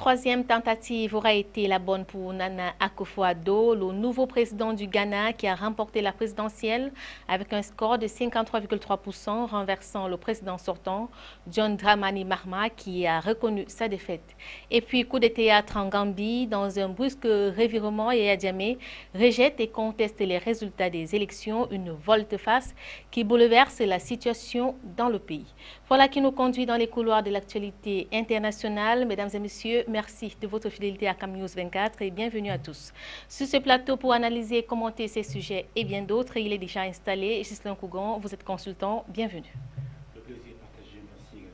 troisième tentative aura été la bonne pour Nana Akufo-Addo, le nouveau président du Ghana qui a remporté la présidentielle avec un score de 53,3%, renversant le président sortant, John Dramani Mahama, qui a reconnu sa défaite. Et puis, coup de théâtre en Gambie, dans un brusque revirement, Yaya Jammeh rejette et conteste les résultats des élections, une volte-face qui bouleverse la situation dans le pays. Voilà qui nous conduit dans les couloirs de l'actualité internationale. Mesdames et messieurs, merci de votre fidélité à CamNews 24 et bienvenue à tous. Sur ce plateau pour analyser et commenter ces sujets et bien d'autres, il est déjà installé. Ghislain Kougon, vous êtes consultant, bienvenue. Le plaisir partagé, merci également.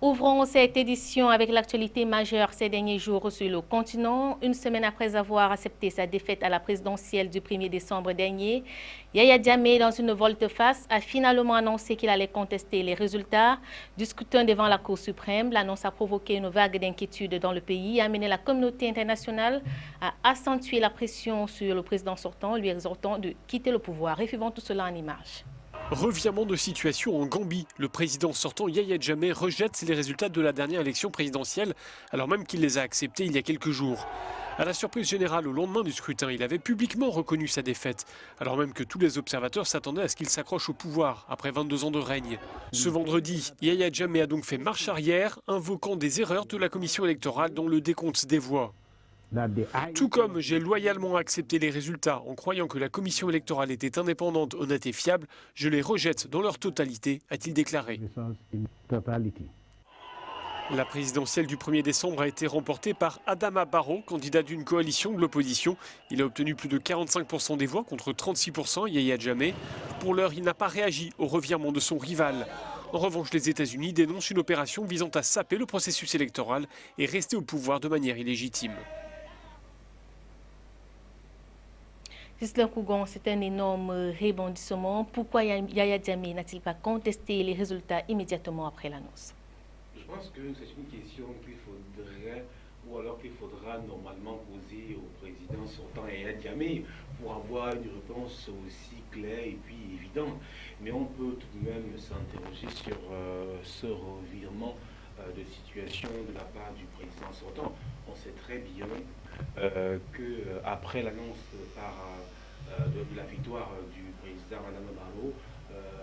Ouvrons cette édition avec l'actualité majeure ces derniers jours sur le continent. Une semaine après avoir accepté sa défaite à la présidentielle du 1er décembre dernier, Yaya Jammeh, dans une volte-face, a finalement annoncé qu'il allait contester les résultats du scrutin devant la Cour suprême. L'annonce a provoqué une vague d'inquiétude dans le pays et a amené la communauté internationale à accentuer la pression sur le président sortant, lui exhortant de quitter le pouvoir. Référons tout cela en images. Revirement de situation en Gambie. Le président sortant Yaya Jammeh rejette les résultats de la dernière élection présidentielle, alors même qu'il les a acceptés il y a quelques jours. À la surprise générale, au lendemain du scrutin, il avait publiquement reconnu sa défaite, alors même que tous les observateurs s'attendaient à ce qu'il s'accroche au pouvoir après 22 ans de règne. Ce vendredi, Yaya Jammeh a donc fait marche arrière, invoquant des erreurs de la commission électorale dont le décompte des voix. Tout comme j'ai loyalement accepté les résultats en croyant que la commission électorale était indépendante, honnête et fiable, je les rejette dans leur totalité, a-t-il déclaré. La présidentielle du 1er décembre a été remportée par Adama Barrow, candidat d'une coalition de l'opposition. Il a obtenu plus de 45% des voix contre 36% Yaya Jammeh. Pour l'heure, il n'a pas réagi au revirement de son rival. En revanche, les États-Unis dénoncent une opération visant à saper le processus électoral et rester au pouvoir de manière illégitime. Ghislain Kougon, c'est un énorme rebondissement. Pourquoi Yaya Jammeh n'a-t-il pas contesté les résultats immédiatement après l'annonce? Je pense que c'est une question qu'il faudrait, ou alors qu'il faudra normalement poser au président sortant Yaya Jammeh pour avoir une réponse aussi claire et puis évidente. Mais on peut tout de même s'interroger sur ce revirement de situation de la part du président sortant. On sait très bien qu'après l'annonce de la victoire du président Adama Barrow,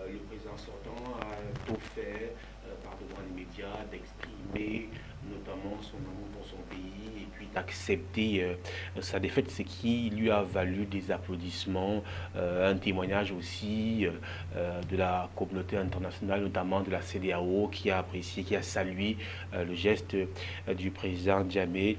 le président sortant a tout fait par devant les médias d'exprimer notamment son amour pour son pays et puis d'accepter sa défaite, ce qui lui a valu des applaudissements, un témoignage aussi de la communauté internationale, notamment de la CEDEAO, qui a apprécié, qui a salué le geste du président Jammeh,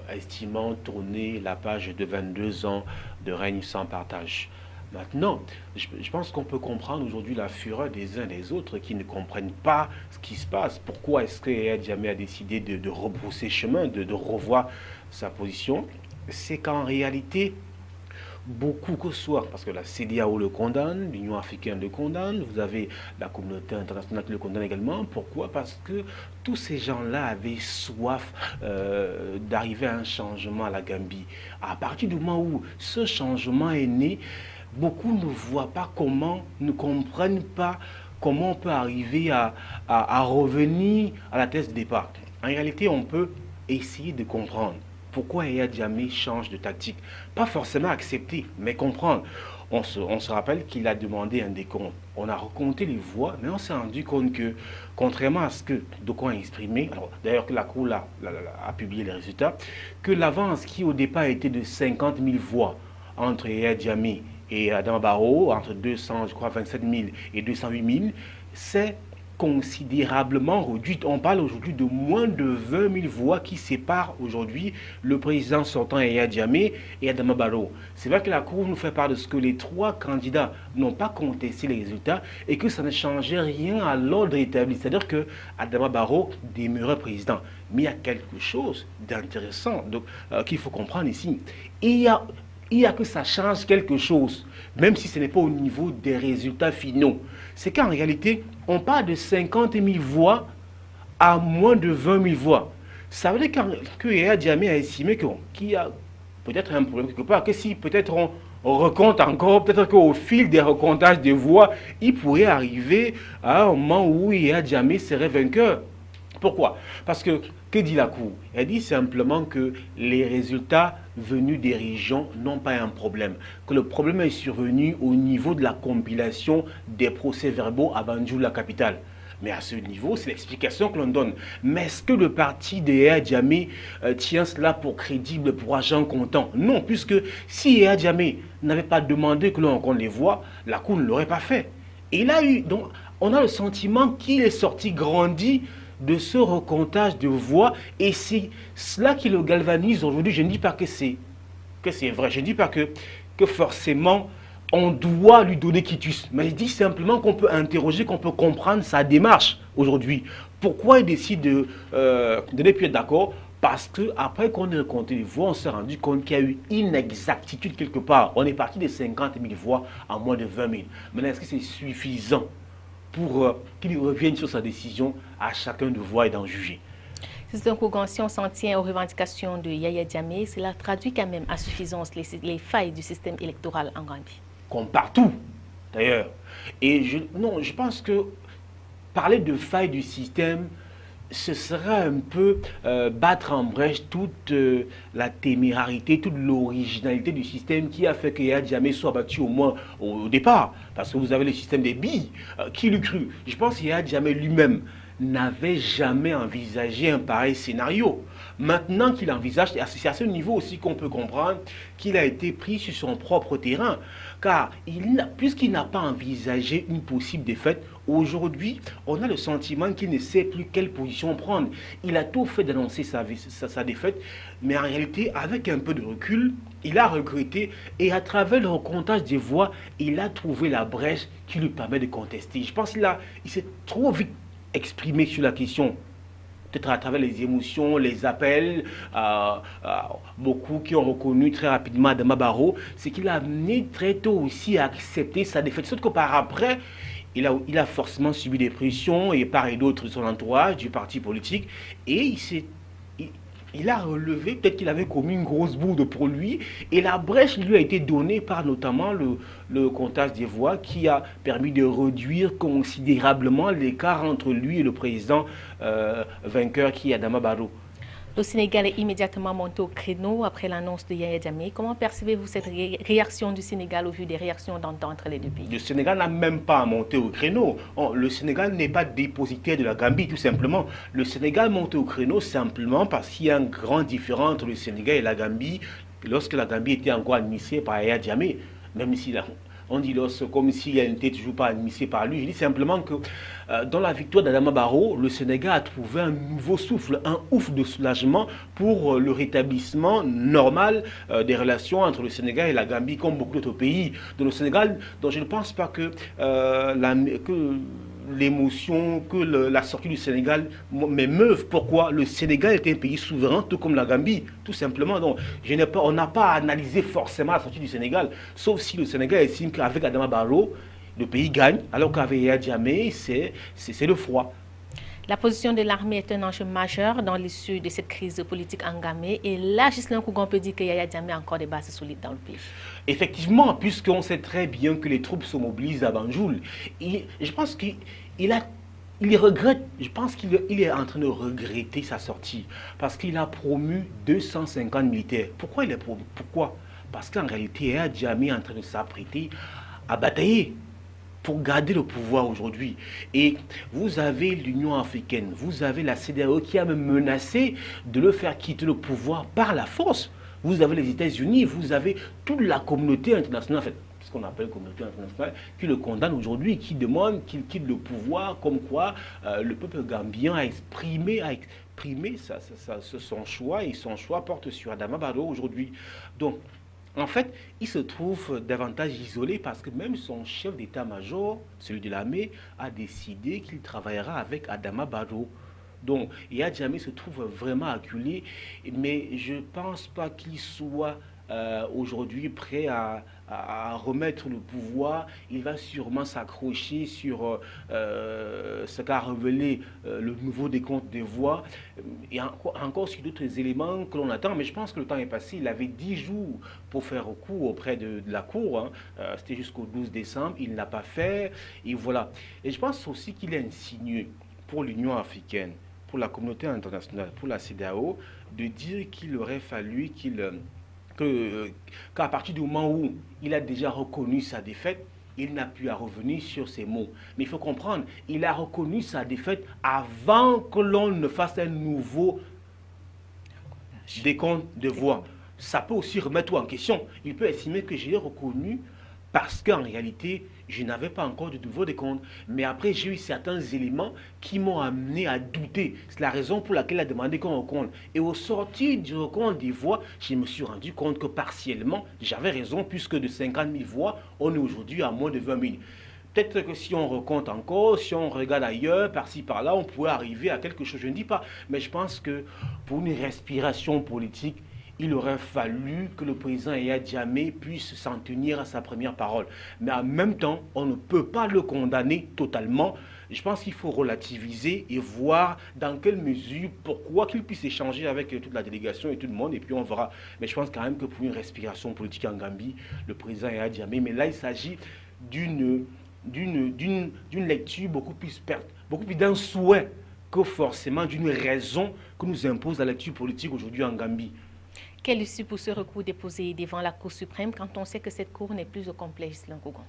estimant tourner la page de 22 ans de règne sans partage. Maintenant, je pense qu'on peut comprendre aujourd'hui la fureur des uns des autres qui ne comprennent pas ce qui se passe. Pourquoi est-ce que Yaya Jammeh a décidé de rebrousser chemin, de revoir sa position? C'est qu'en réalité, beaucoup que ce soit, parce que la CEDEAO le condamne, l'Union africaine le condamne, vous avez la communauté internationale qui le condamne également. Pourquoi? Parce que tous ces gens-là avaient soif d'arriver à un changement à la Gambie. À partir du moment où ce changement est né, beaucoup ne voient pas comment, ne comprennent pas comment on peut arriver à revenir à la thèse de départ. En réalité, on peut essayer de comprendre pourquoi Yaya Jammeh change de tactique. Pas forcément accepter, mais comprendre. On se rappelle qu'il a demandé un décompte. On a recompté les voix, mais on s'est rendu compte que, contrairement à ce que Dokon a exprimé, d'ailleurs que la Cour a publié les résultats, que l'avance qui au départ était de 50 000 voix entre Yaya Jammeh et Adama Barrow, entre 227 000 et 208 000, c'est considérablement réduite. On parle aujourd'hui de moins de 20 000 voix qui séparent aujourd'hui le président sortant Yaya Jammeh et Adama Barrow. C'est vrai que la Cour nous fait part de ce que les trois candidats n'ont pas contesté les résultats et que ça ne changeait rien à l'ordre établi. C'est-à-dire que Adama Barrow demeurait président. Mais il y a quelque chose d'intéressant qu'il faut comprendre ici. Il y a que ça change quelque chose, même si ce n'est pas au niveau des résultats finaux. C'est qu'en réalité, on parle de 50 000 voix à moins de 20 000 voix. Ça veut dire que Yaya Jammeh a estimé qu'il y a peut-être un problème quelque part, que si peut-être on recompte encore, peut-être qu'au fil des recomptages des voix, il pourrait arriver à un moment où Yaya Jammeh serait vainqueur. Pourquoi? Parce que que dit la Cour? Elle dit simplement que les résultats venus des régions n'ont pas un problème, que le problème est survenu au niveau de la compilation des procès-verbaux à Banjul, la capitale. Mais à ce niveau, c'est l'explication que l'on donne. Mais est-ce que le parti de Yaya Jammeh tient cela pour crédible, pour agent comptant? Non, puisque si Yaya Jammeh n'avait pas demandé que l'on compte les voix, la Cour ne l'aurait pas fait. Et il a eu, donc, on a le sentiment qu'il est sorti grandi de ce recomptage de voix, et c'est cela qui le galvanise aujourd'hui. Je ne dis pas que c'est vrai, je ne dis pas que forcément on doit lui donner quitus, mais je dis simplement qu'on peut interroger, qu'on peut comprendre sa démarche aujourd'hui. Pourquoi il décide de ne plus être d'accord? Parce qu'après qu'on ait compté les voix, on s'est rendu compte qu'il y a eu inexactitude quelque part. On est parti de 50 000 voix à moins de 20 000. Maintenant, est-ce que c'est suffisant pour qu'il revienne sur sa décision, à chacun de voir et d'en juger? Si on s'en tient aux revendications de Yaya Jammeh, cela traduit quand même à suffisance les failles du système électoral en Gambie. Comme partout, d'ailleurs. Et je pense que parler de failles du système, ce sera un peu battre en brèche toute la témérarité, toute l'originalité du système qui a fait que Yaya Jammeh soit battu au moins au départ. Parce que vous avez le système des billes. Qui l'eût cru? Je pense que Yaya Jammeh lui-même n'avait jamais envisagé un pareil scénario. Maintenant qu'il envisage, c'est à ce niveau aussi qu'on peut comprendre qu'il a été pris sur son propre terrain. Car puisqu'il n'a pas envisagé une possible défaite, aujourd'hui, on a le sentiment qu'il ne sait plus quelle position prendre. Il a tout fait d'annoncer sa défaite, mais en réalité, avec un peu de recul, il a regretté, et à travers le recomptage des voix, il a trouvé la brèche qui lui permet de contester. Je pense qu'il s'est trop vite exprimé sur la question. Peut-être à travers les émotions, les appels, beaucoup qui ont reconnu très rapidement Adama Barrow, c'est qu'il a amené très tôt aussi à accepter sa défaite. Sauf que par après, il a forcément subi des pressions, et part et d'autre de son entourage, du parti politique, et il a relevé, peut-être qu'il avait commis une grosse bourde pour lui, et la brèche lui a été donnée par notamment le comptage des voix qui a permis de réduire considérablement l'écart entre lui et le président vainqueur qui est Adama Barrow. Le Sénégal est immédiatement monté au créneau après l'annonce de Yaya Jammeh. Comment percevez-vous cette réaction du Sénégal au vu des réactions entre les deux pays? Le Sénégal n'a même pas monté au créneau. Le Sénégal n'est pas dépositaire de la Gambie, tout simplement. Le Sénégal monte au créneau simplement parce qu'il y a un grand différent entre le Sénégal et la Gambie lorsque la Gambie était encore administrée par Yaya Jammeh. Même si on dit comme si elle n'était toujours pas administrée par lui. Je dis simplement que dans la victoire d'Adama Barrow, le Sénégal a trouvé un nouveau souffle, un ouf de soulagement pour le rétablissement normal des relations entre le Sénégal et la Gambie, comme beaucoup d'autres pays. Dans le Sénégal, dont je ne pense pas que l'émotion, que la sortie du Sénégal m'émeuve. Pourquoi? Le Sénégal est un pays souverain, tout comme la Gambie, tout simplement. Donc, on n'a pas à analyser forcément la sortie du Sénégal, sauf si le Sénégal estime qu'avec Adama Barrow, le pays gagne, alors qu'avec Yaya Jammeh, c'est le froid. La position de l'armée est un enjeu majeur dans l'issue de cette crise politique en Gambie. Et là, Ghislain Kougon peut dire que Yaya Jammeh a encore des bases solides dans le pays. Effectivement, puisqu'on sait très bien que les troupes se mobilisent à Banjul, je pense qu'il regrette, je pense qu'il est en train de regretter sa sortie. Parce qu'il a promu 250 militaires. Pourquoi il est promu? Pourquoi? Parce qu'en réalité, Yaya Jammeh est en train de s'apprêter à batailler pour garder le pouvoir aujourd'hui. Et vous avez l'Union africaine, vous avez la CEDEAO qui a même menacé de le faire quitter le pouvoir par la force. Vous avez les États-Unis, vous avez toute la communauté internationale, en fait, ce qu'on appelle communauté internationale, qui le condamne aujourd'hui, qui demande qu'il quitte le pouvoir, comme quoi le peuple gambien a exprimé son choix, et son choix porte sur Adama Barrow aujourd'hui. Donc, en fait, il se trouve davantage isolé parce que même son chef d'état-major, celui de l'armée, a décidé qu'il travaillera avec Adama Barrow. Donc, Yaya Jammeh se trouve vraiment acculé, mais je ne pense pas qu'il soit aujourd'hui prêt à remettre le pouvoir. Il va sûrement s'accrocher sur ce qu'a révélé le nouveau décompte des voix et encore sur d'autres éléments que l'on attend. Mais je pense que le temps est passé. Il avait 10 jours pour faire recours auprès de la Cour. Hein. C'était jusqu'au 12 décembre. Il ne l'a pas fait. Et voilà. Et je pense aussi qu'il est insinué pour l'Union africaine pour la communauté internationale, pour la CEDEAO, de dire qu'il aurait fallu qu'à partir du moment où il a déjà reconnu sa défaite, il n'a plus à revenir sur ces mots. Mais il faut comprendre, il a reconnu sa défaite avant que l'on ne fasse un nouveau décompte de voix. Ça peut aussi remettre tout en question. Il peut estimer que j'ai reconnu parce qu'en réalité, je n'avais pas encore de nouveau décompte. Mais après, j'ai eu certains éléments qui m'ont amené à douter. C'est la raison pour laquelle il a demandé qu'on recompte. Et au sortir du recompte des voix, je me suis rendu compte que partiellement, j'avais raison, puisque de 50 000 voix, on est aujourd'hui à moins de 20 000. Peut-être que si on recompte encore, si on regarde ailleurs, par-ci, par-là, on pourrait arriver à quelque chose. Je ne dis pas, mais je pense que pour une respiration politique, il aurait fallu que le président Yaya Jammeh puisse s'en tenir à sa première parole. Mais en même temps, on ne peut pas le condamner totalement. Je pense qu'il faut relativiser et voir dans quelle mesure, pourquoi qu'il puisse échanger avec toute la délégation et tout le monde, et puis on verra. Mais je pense quand même que pour une respiration politique en Gambie, le président Yaya Jammeh, mais là il s'agit d'une lecture beaucoup plus d'un souhait que forcément d'une raison que nous impose la lecture politique aujourd'hui en Gambie. Quelle issue pour ce recours déposé devant la Cour suprême quand on sait que cette Cour n'est plus au complexe, Langogon?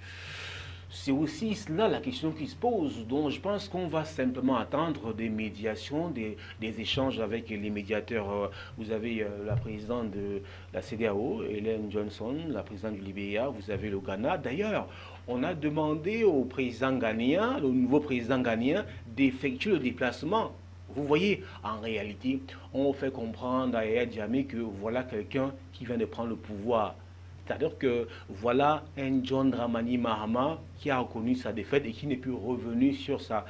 C'est aussi cela la question qui se pose. Donc je pense qu'on va simplement attendre des médiations, des échanges avec les médiateurs. Vous avez la présidente de la CEDEAO, Ellen Johnson, la présidente du Libéria, vous avez le Ghana. D'ailleurs, on a demandé au président ghanéen, le nouveau président ghanéen, d'effectuer le déplacement. Vous voyez, en réalité, on fait comprendre à Yaya Jammeh que voilà quelqu'un qui vient de prendre le pouvoir. C'est-à-dire que voilà un John Dramani Mahama qui a reconnu sa défaite et qui n'est plus revenu sur sa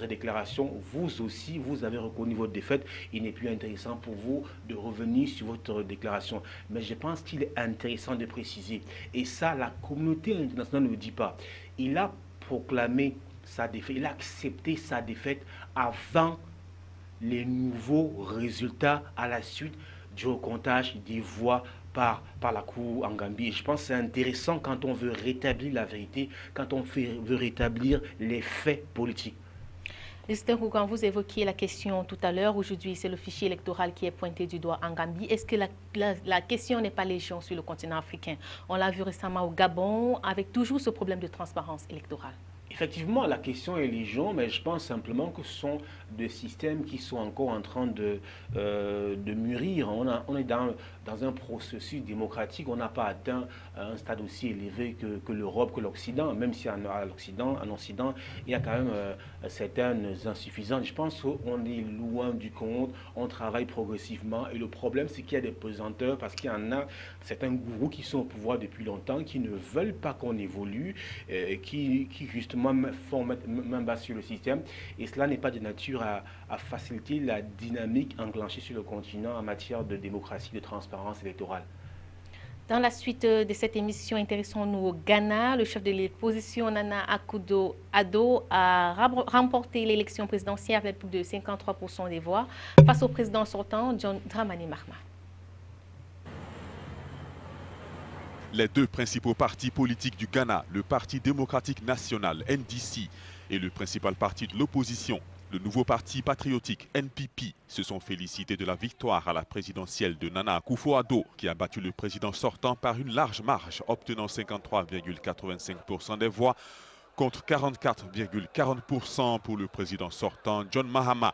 déclaration. Vous aussi, vous avez reconnu votre défaite. Il n'est plus intéressant pour vous de revenir sur votre déclaration. Mais je pense qu'il est intéressant de préciser. Et ça, la communauté internationale ne le dit pas. Il a proclamé sa défaite, il a accepté sa défaite avant les nouveaux résultats à la suite du recomptage des voix par la Cour en Gambie. Et je pense que c'est intéressant quand on veut rétablir la vérité, quand on veut rétablir les faits politiques. Mr. Koukan, vous évoquiez la question tout à l'heure. Aujourd'hui, c'est le fichier électoral qui est pointé du doigt en Gambie. Est-ce que la question n'est pas légion sur le continent africain? On l'a vu récemment au Gabon, avec toujours ce problème de transparence électorale. Effectivement, la question est légion, mais je pense simplement que ce sont des systèmes qui sont encore en train de mûrir. On est dans un processus démocratique. On n'a pas atteint un stade aussi élevé que l'Europe, que l'Occident, même si en Occident, il y a quand même certaines insuffisances. Je pense qu'on est loin du compte, on travaille progressivement. Et le problème, c'est qu'il y a des pesanteurs, parce qu'il y en a certains gourous qui sont au pouvoir depuis longtemps, qui ne veulent pas qu'on évolue, qui justement font main basse sur le système, et cela n'est pas de nature à faciliter la dynamique enclenchée sur le continent en matière de démocratie, de transparence électorale. Dans la suite de cette émission, intéressons-nous au Ghana. Le chef de l'opposition, Nana Akufo-Addo, a remporté l'élection présidentielle avec plus de 53% des voix face au président sortant, John Dramani Mahama. Les deux principaux partis politiques du Ghana, le Parti démocratique national, NDC, et le principal parti de l'opposition, le nouveau parti patriotique, NPP, se sont félicités de la victoire à la présidentielle de Nana Akufo-Addo, qui a battu le président sortant par une large marge, obtenant 53,85% des voix, contre 44,40% pour le président sortant, John Mahama.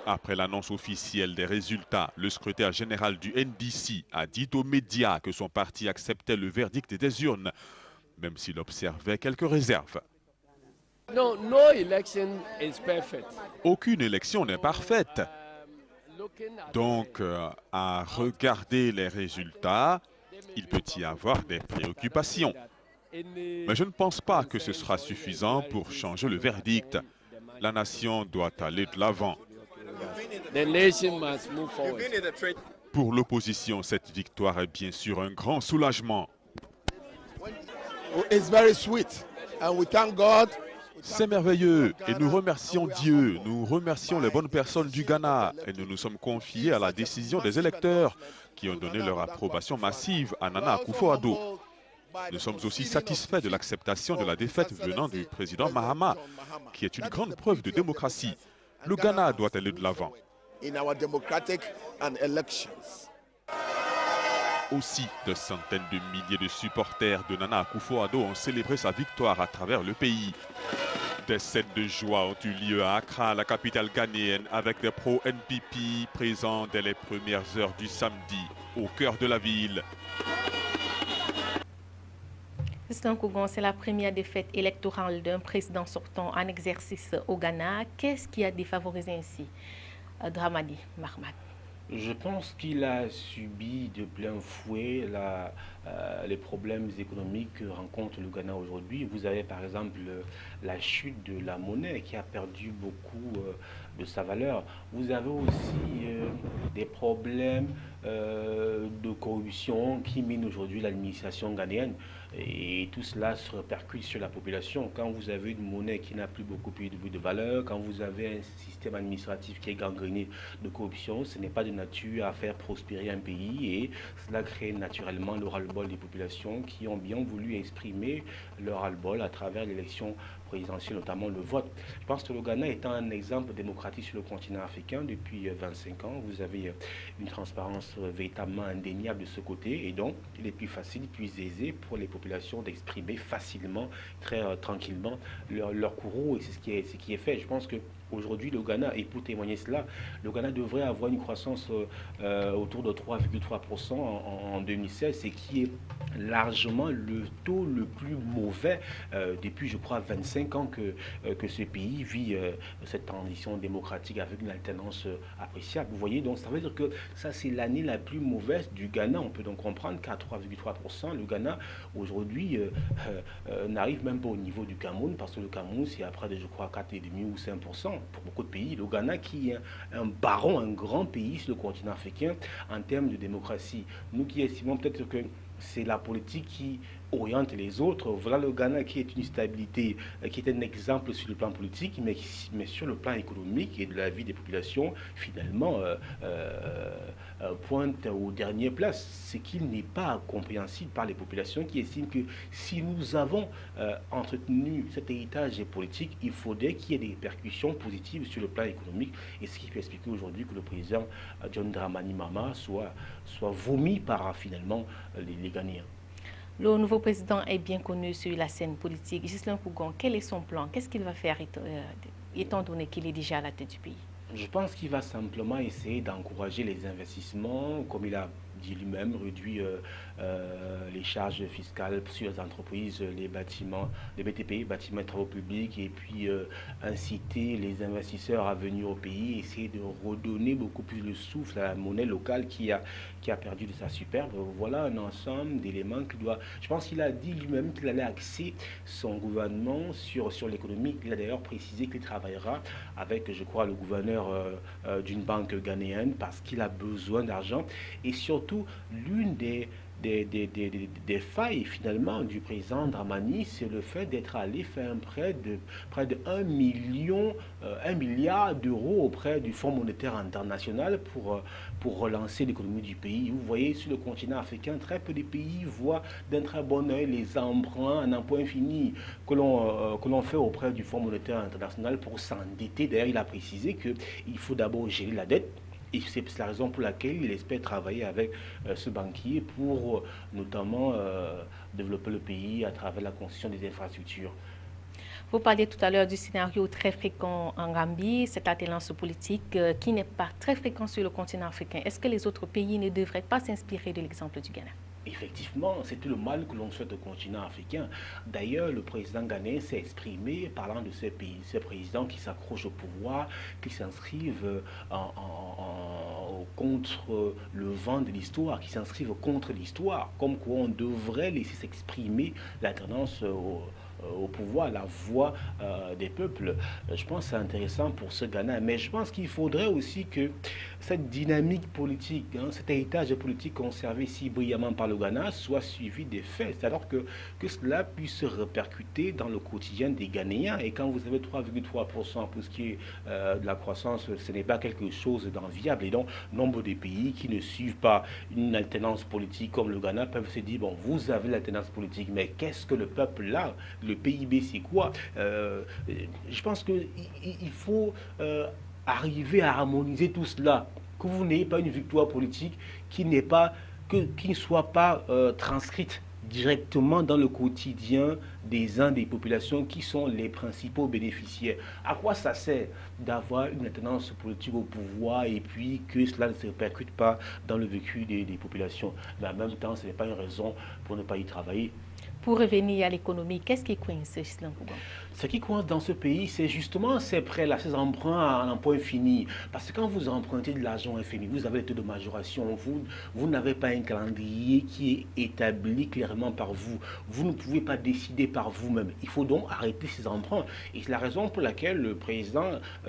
Après l'annonce officielle des résultats, le secrétaire général du NDC a dit aux médias que son parti acceptait le verdict des urnes, même s'il observait quelques réserves. Aucune élection n'est parfaite. Donc, à regarder les résultats, il peut y avoir des préoccupations. Mais je ne pense pas que ce sera suffisant pour changer le verdict. La nation doit aller de l'avant. Pour l'opposition, cette victoire est bien sûr un grand soulagement. C'est merveilleux et nous remercions Dieu, nous remercions les bonnes personnes du Ghana et nous nous sommes confiés à la décision des électeurs qui ont donné leur approbation massive à Nana Akufo-Addo. Nous sommes aussi satisfaits de l'acceptation de la défaite venant du président Mahama, qui est une grande preuve de démocratie. Le Ghana doit aller de l'avant. Aussi, de centaines de milliers de supporters de Nana Akufo-Addo ont célébré sa victoire à travers le pays. Des scènes de joie ont eu lieu à Accra, la capitale ghanéenne, avec des pro-NPP présents dès les premières heures du samedi, au cœur de la ville. Justin Kougon, c'est la première défaite électorale d'un président sortant en exercice au Ghana. Qu'est-ce qui a défavorisé ainsi Dramani Mahmat? Je pense qu'il a subi de plein fouet les problèmes économiques que rencontre le Ghana aujourd'hui. Vous avez par exemple la chute de la monnaie qui a perdu beaucoup de sa valeur. Vous avez aussi des problèmes de corruption qui minent aujourd'hui l'administration ghanéenne. Et tout cela se répercute sur la population. Quand vous avez une monnaie qui n'a plus beaucoup de valeur, quand vous avez un système administratif qui est gangréné de corruption, ce n'est pas de nature à faire prospérer un pays et cela crée naturellement le ras-le-bol des populations qui ont bien voulu exprimer leur ras-le-bol à travers l'élection présidentielle, notamment le vote. Je pense que le Ghana étant un exemple démocratique sur le continent africain depuis 25 ans, vous avez une transparence véritablement indéniable de ce côté et donc il est plus facile, plus aisé pour les populations d'exprimer facilement, très tranquillement leur courroux et c'est ce qui est fait. Je pense que aujourd'hui, le Ghana, et pour témoigner cela, le Ghana devrait avoir une croissance autour de 3,3% en 2016, ce qui est largement le taux le plus mauvais depuis, je crois, 25 ans que ce pays vit cette transition démocratique avec une alternance appréciable. Vous voyez, donc ça veut dire que ça, c'est l'année la plus mauvaise du Ghana. On peut donc comprendre qu'à 3,3%, le Ghana, aujourd'hui, n'arrive même pas au niveau du Cameroun, parce que le Cameroun, c'est à près de, je crois, 4,5 ou 5%. Pour beaucoup de pays, le Ghana qui est un baron, un grand pays sur le continent africain en termes de démocratie. Nous qui estimons peut-être que c'est la politique qui oriente les autres. Voilà le Ghana qui est une stabilité, qui est un exemple sur le plan politique, mais sur le plan économique et de la vie des populations, finalement, pointe aux dernières places. Ce qui n'est pas compréhensible par les populations qui estiment que si nous avons entretenu cet héritage politique, il faudrait qu'il y ait des répercussions positives sur le plan économique. Et ce qui peut expliquer aujourd'hui que le président John Dramani Mahama soit vomi par finalement les Ghanéens. Le nouveau président est bien connu sur la scène politique. Justin Kougon, quel est son plan? Qu'est-ce qu'il va faire étant donné qu'il est déjà à la tête du pays? Je pense qu'il va simplement essayer d'encourager les investissements, comme il a dit lui-même, réduit les charges fiscales sur les entreprises, les bâtiments, les BTP, bâtiments et travaux publics, et puis inciter les investisseurs à venir au pays, essayer de redonner beaucoup plus de souffle à la monnaie locale qui a perdu de sa superbe. Voilà un ensemble d'éléments qu'il doit... Je pense qu'il a dit lui-même qu'il allait axer son gouvernement sur l'économie. Il a d'ailleurs précisé qu'il travaillera avec, je crois, le gouverneur d'une banque ghanéenne parce qu'il a besoin d'argent. Et surtout, l'une des failles finalement du président Dramani, c'est le fait d'être allé faire un prêt de près de 1 milliard d'euros auprès du Fonds monétaire international pour relancer l'économie du pays. Vous voyez, sur le continent africain, très peu de pays voient d'un très bon œil les emprunts à un point infini que l'on fait auprès du Fonds monétaire international pour s'endetter. D'ailleurs, il a précisé qu'il faut d'abord gérer la dette. Et c'est la raison pour laquelle il espère travailler avec ce banquier pour notamment développer le pays à travers la construction des infrastructures. Vous parliez tout à l'heure du scénario très fréquent en Gambie, cette alternance politique qui n'est pas très fréquent sur le continent africain. Est-ce que les autres pays ne devraient pas s'inspirer de l'exemple du Ghana? Effectivement, c'est tout le mal que l'on souhaite au continent africain. D'ailleurs, le président ghanéen s'est exprimé parlant de ces pays, ces présidents qui s'accrochent au pouvoir, qui s'inscrivent contre le vent de l'histoire, qui s'inscrivent contre l'histoire, comme quoi on devrait laisser s'exprimer la tendance au pouvoir, la voix des peuples. Je pense que c'est intéressant pour ce Ghana, mais je pense qu'il faudrait aussi que cette dynamique politique, cet héritage politique conservé si brillamment par le Ghana soit suivi des faits, c'est-à-dire que cela puisse se répercuter dans le quotidien des Ghanéens. Et quand vous avez 3,3% pour ce qui est de la croissance, ce n'est pas quelque chose d'enviable. Et donc, nombre de pays qui ne suivent pas une alternance politique comme le Ghana peuvent se dire, bon, vous avez l'alternance politique, mais qu'est-ce que le peuple là, le le PIB c'est quoi. Je pense qu'il faut arriver à harmoniser tout cela, que vous n'ayez pas une victoire politique qui n'est pas, qui ne soit pas transcrite directement dans le quotidien des uns des populations qui sont les principaux bénéficiaires. À quoi ça sert d'avoir une alternance politique au pouvoir et puis que cela ne se répercute pas dans le vécu des populations? Mais en même temps, ce n'est pas une raison pour ne pas y travailler. Pour revenir à l'économie, qu'est-ce qui coince, Ghislain Kougan? Ce qui coince dans ce pays, c'est justement ces prêts-là, ces emprunts à un emprunt infini. Parce que quand vous empruntez de l'argent infini, vous avez les taux de majoration, vous n'avez pas un calendrier qui est établi clairement par vous. Vous ne pouvez pas décider par vous-même. Il faut donc arrêter ces emprunts. Et c'est la raison pour laquelle le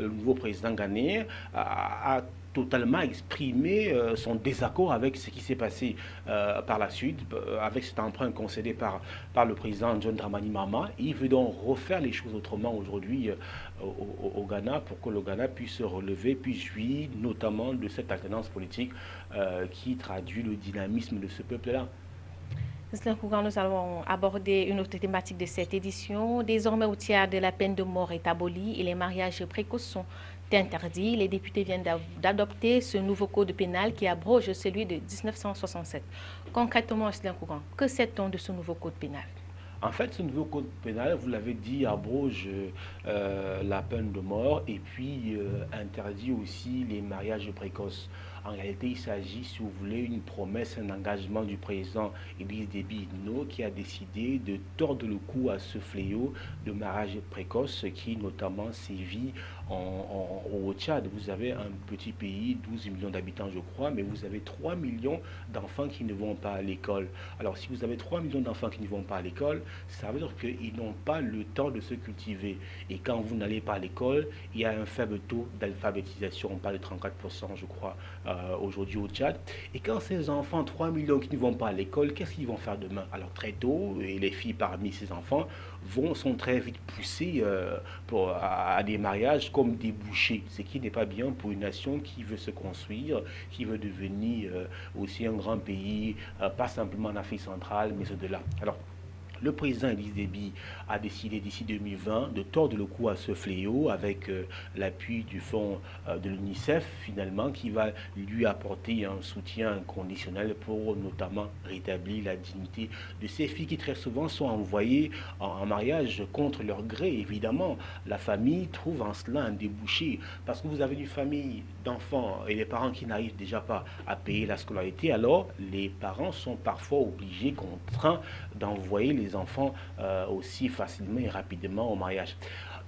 nouveau président ghanéen a totalement exprimé son désaccord avec ce qui s'est passé par la suite, avec cet emprunt concédé par le président John Dramani Mahama. Il veut donc refaire les choses autrement aujourd'hui au Ghana pour que le Ghana puisse se relever, puisse jouir notamment de cette alternance politique qui traduit le dynamisme de ce peuple-là. Ghislain Kougan, nous allons aborder une autre thématique de cette édition. Désormais, au tiers de la peine de mort est abolie et les mariages précoces sont interdits. Les députés viennent d'adopter ce nouveau code pénal qui abroge celui de 1967. Concrètement, Ghislain Kougan, que sait-on de ce nouveau code pénal? En fait, ce nouveau code pénal, vous l'avez dit, abroge la peine de mort et puis interdit aussi les mariages précoces. En réalité, il s'agit, si vous voulez, une promesse, un engagement du président Idriss Déby Itno qui a décidé de tordre le cou à ce fléau de mariage précoce qui notamment sévit au Tchad. Vous avez un petit pays, 12 millions d'habitants je crois, mais vous avez 3 millions d'enfants qui ne vont pas à l'école. Alors si vous avez 3 millions d'enfants qui ne vont pas à l'école, ça veut dire qu'ils n'ont pas le temps de se cultiver. Et quand vous n'allez pas à l'école, il y a un faible taux d'alphabétisation, on parle de 34% je crois aujourd'hui au Tchad. Et quand ces enfants, 3 millions qui ne vont pas à l'école, qu'est-ce qu'ils vont faire demain? Alors très tôt, et les filles parmi ces enfants sont très vite poussées à des mariages comme des bouchers, ce qui n'est pas bien pour une nation qui veut se construire, qui veut devenir aussi un grand pays, pas simplement en Afrique centrale, mais au-delà. Alors, le président Idriss Déby a décidé d'ici 2020 de tordre le cou à ce fléau avec l'appui du fonds de l'UNICEF finalement qui va lui apporter un soutien inconditionnel pour notamment rétablir la dignité de ces filles qui très souvent sont envoyées en mariage contre leur gré. Évidemment, la famille trouve en cela un débouché parce que vous avez une famille d'enfants et les parents qui n'arrivent déjà pas à payer la scolarité, alors les parents sont parfois obligés, contraints d'envoyer les enfants aussi facilement et rapidement au mariage.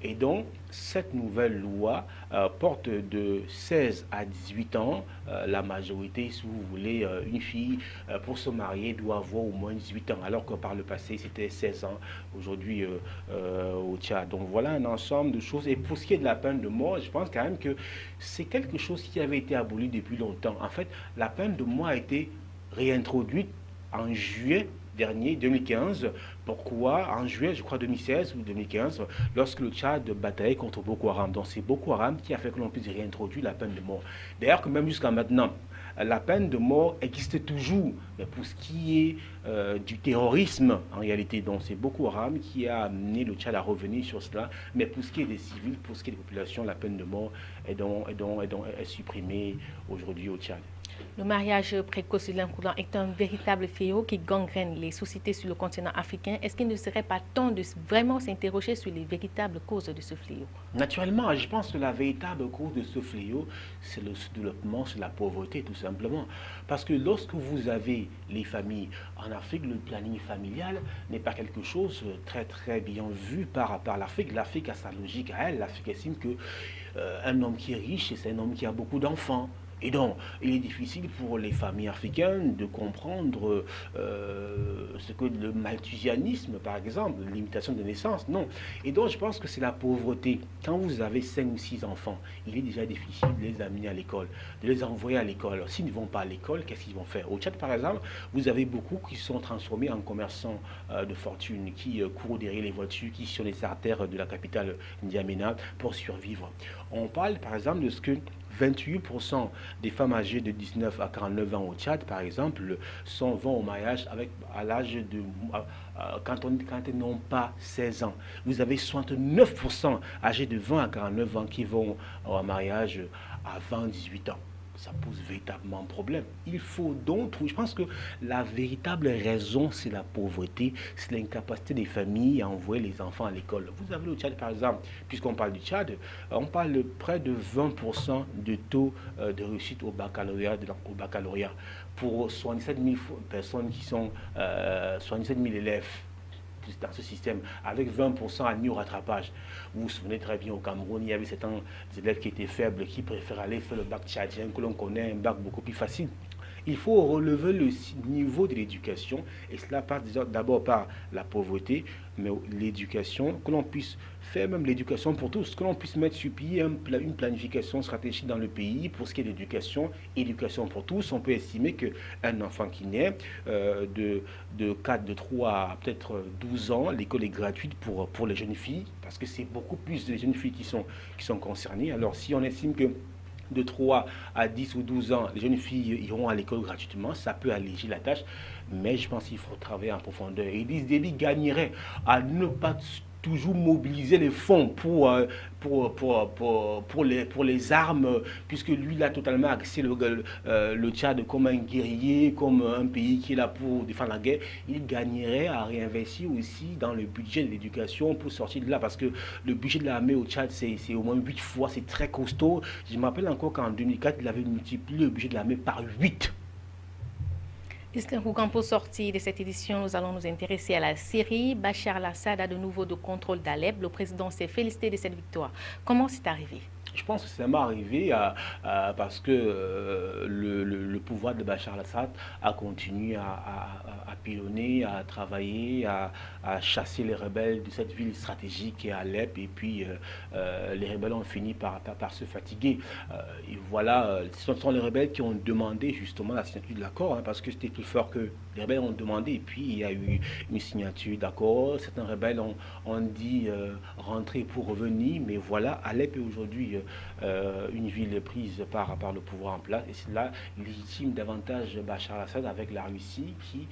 Et donc, cette nouvelle loi porte de 16 à 18 ans. La majorité, si vous voulez, une fille, pour se marier, doit avoir au moins 18 ans, alors que par le passé, c'était 16 ans, aujourd'hui au Tchad. Donc voilà un ensemble de choses. Et pour ce qui est de la peine de mort, je pense quand même que c'est quelque chose qui avait été aboli depuis longtemps. En fait, la peine de mort a été réintroduite en juillet dernier, 2015. Pourquoi? En juillet, je crois 2016 ou 2015, lorsque le Tchad bataillait contre Boko Haram. Donc c'est Boko Haram qui a fait que l'on puisse réintroduire la peine de mort. D'ailleurs que même jusqu'à maintenant, la peine de mort existe toujours, mais pour ce qui est du terrorisme, en réalité, donc c'est Boko Haram qui a amené le Tchad à revenir sur cela, mais pour ce qui est des civils, pour ce qui est des populations, la peine de mort est supprimée aujourd'hui au Tchad. Le mariage précoce est un véritable fléau qui gangrène les sociétés sur le continent africain. Est-ce qu'il ne serait pas temps de vraiment s'interroger sur les véritables causes de ce fléau? Naturellement, je pense que la véritable cause de ce fléau, c'est le sous-développement, c'est la pauvreté tout simplement. Parce que lorsque vous avez les familles en Afrique, le planning familial n'est pas quelque chose très très bien vu par l'Afrique. L'Afrique a sa logique à elle. L'Afrique estime que un homme qui est riche, c'est un homme qui a beaucoup d'enfants. Et donc, il est difficile pour les familles africaines de comprendre ce que le malthusianisme, par exemple, la limitation de naissance, non. Et donc, je pense que c'est la pauvreté. Quand vous avez 5 ou 6 enfants, il est déjà difficile de les amener à l'école, de les envoyer à l'école. Alors, s'ils ne vont pas à l'école, qu'est-ce qu'ils vont faire? Au Tchad, par exemple, vous avez beaucoup qui sont transformés en commerçants de fortune, qui courent derrière les voitures, qui sont les artères de la capitale N'Djamena pour survivre. On parle, par exemple, de ce que 28% des femmes âgées de 19 à 49 ans au Tchad, par exemple, vont au mariage à l'âge de... quand elles n'ont pas 16 ans. Vous avez 69% âgés de 20 à 49 ans qui vont au mariage avant 18 ans. Ça pose véritablement problème. Il faut donc trouver, je pense que la véritable raison, c'est la pauvreté, c'est l'incapacité des familles à envoyer les enfants à l'école. Vous avez le Tchad, par exemple, puisqu'on parle du Tchad, on parle de près de 20% de taux de réussite au baccalauréat, pour 77 000 personnes qui sont, 77 000 élèves dans ce système, avec 20% à niveau rattrapage. Vous vous souvenez très bien, au Cameroun, il y avait certains élèves qui étaient faibles, qui préfèrent aller faire le bac tchadien, que l'on connaît, un bac beaucoup plus facile. Il faut relever le niveau de l'éducation, et cela passe d'abord par la pauvreté, mais l'éducation, que l'on puisse faire même l'éducation pour tous, que l'on puisse mettre sur pied une planification stratégique dans le pays pour ce qui est d'éducation, éducation pour tous. On peut estimer qu'un enfant qui naît de 3 à peut-être 12 ans, l'école est gratuite pour les jeunes filles, parce que c'est beaucoup plus les jeunes filles qui sont concernées. Alors si on estime que de 3 à 10 ou 12 ans, les jeunes filles iront à l'école gratuitement, ça peut alléger la tâche, mais je pense qu'il faut travailler en profondeur. Et Idriss Déby gagnerait à ne pas toujours mobiliser les fonds pour les armes, puisque lui, il a totalement axé le Tchad comme un guerrier, comme un pays qui est là pour défendre la guerre. Il gagnerait à réinvestir aussi dans le budget de l'éducation pour sortir de là, parce que le budget de l'armée au Tchad, c'est au moins 8 fois, c'est très costaud. Je me rappelle encore qu'en 2004, il avait multiplié le budget de l'armée par 8. Pour sortir de cette édition, nous allons nous intéresser à la Syrie. Bachar al-Assad a de nouveau de contrôle d'Alep. Le président s'est félicité de cette victoire. Comment c'est arrivé? Je pense que ça m'est arrivé parce que le pouvoir de Bachar al-Assad a continué à pilonner, à travailler, à chasser les rebelles de cette ville stratégique qui est Alep. Et puis les rebelles ont fini par se fatiguer. Et voilà, ce sont les rebelles qui ont demandé justement la signature de l'accord, parce que c'était plus fort que les rebelles ont demandé. Et puis il y a eu une signature d'accord. Certains rebelles ont dit rentrer pour revenir. Mais voilà, Alep est aujourd'hui une ville prise par le pouvoir en place, et cela légitime davantage Bachar al-Assad avec la Russie qui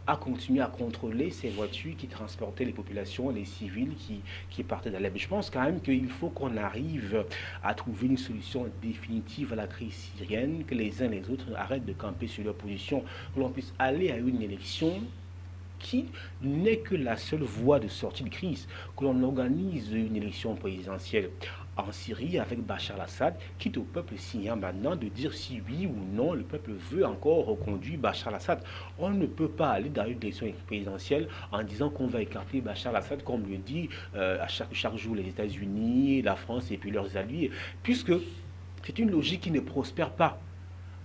a continué à contrôler ces voitures qui transportaient les populations, les civils qui partaient d'Alep. Je pense quand même qu'il faut qu'on arrive à trouver une solution définitive à la crise syrienne, que les uns et les autres arrêtent de camper sur leur position, que l'on puisse aller à une élection qui n'est que la seule voie de sortie de crise, que l'on organise une élection présidentielle en Syrie avec Bachar al-Assad, quitte au peuple syrien maintenant de dire si oui ou non le peuple veut encore reconduire Bachar al-Assad. On ne peut pas aller dans une élection présidentielle en disant qu'on va écarter Bachar al-Assad, comme le dit à chaque jour les États-Unis, la France et puis leurs alliés, puisque c'est une logique qui ne prospère pas.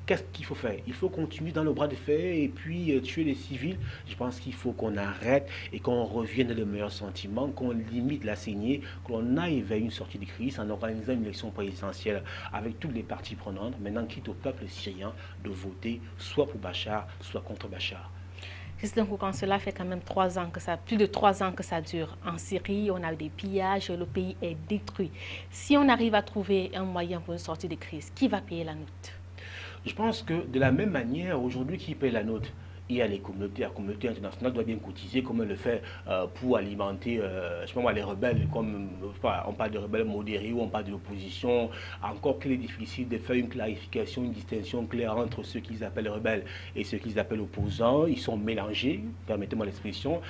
Qu'est-ce qu'il faut faire? Il faut continuer dans le bras de fer et puis tuer les civils. Je pense qu'il faut qu'on arrête et qu'on revienne dans le meilleur sentiment, qu'on limite la saignée, qu'on aille vers une sortie de crise en organisant une élection présidentielle avec toutes les parties prenantes. Maintenant, quitte au peuple syrien de voter soit pour Bachar, soit contre Bachar. Quand cela fait quand même 3 ans que plus de 3 ans que ça dure en Syrie, on a eu des pillages, le pays est détruit. Si on arrive à trouver un moyen pour une sortie de crise, qui va payer la note? Je pense que de la même manière, aujourd'hui, qui paye la note? Il y a les communautés, la communauté internationale doit bien cotiser comme elle le fait pour alimenter, je sais pas moi, les rebelles, comme on parle de rebelles modérés ou on parle de l'opposition. Encore qu'il est difficile de faire une clarification, une distinction claire entre ceux qu'ils appellent rebelles et ceux qu'ils appellent opposants. Ils sont mélangés, permettez-moi l'expression.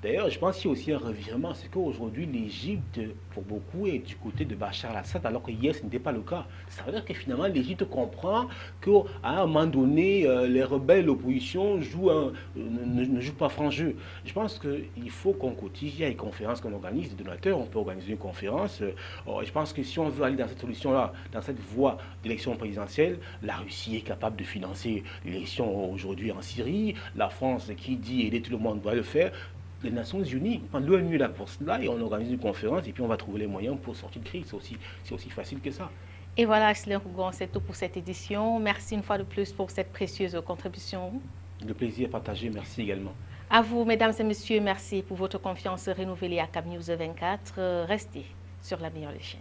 D'ailleurs, je pense qu'il y a aussi un revirement, c'est qu'aujourd'hui, l'Égypte, pour beaucoup, est du côté de Bachar al-Assad, alors que hier, ce n'était pas le cas. Ça veut dire que finalement, l'Égypte comprend qu'à un moment donné, les rebelles, l'opposition ne jouent pas franc jeu. Je pense qu'il faut qu'on cotise. Il y a une conférence qu'on organise, des donateurs, on peut organiser une conférence. Je pense que si on veut aller dans cette solution-là, dans cette voie d'élection présidentielle, la Russie est capable de financer l'élection aujourd'hui en Syrie. La France, qui dit aider tout le monde, doit le faire. Les Nations Unies, l'ONU est là pour cela et on organise une conférence et puis on va trouver les moyens pour sortir de crise. C'est aussi facile que ça. Et voilà, Asselin Rougon, c'est tout pour cette édition. Merci une fois de plus pour cette précieuse contribution. Le plaisir partagé, merci également. À vous, mesdames et messieurs, merci pour votre confiance renouvelée à CAB News 24. Restez sur la meilleure des chaînes.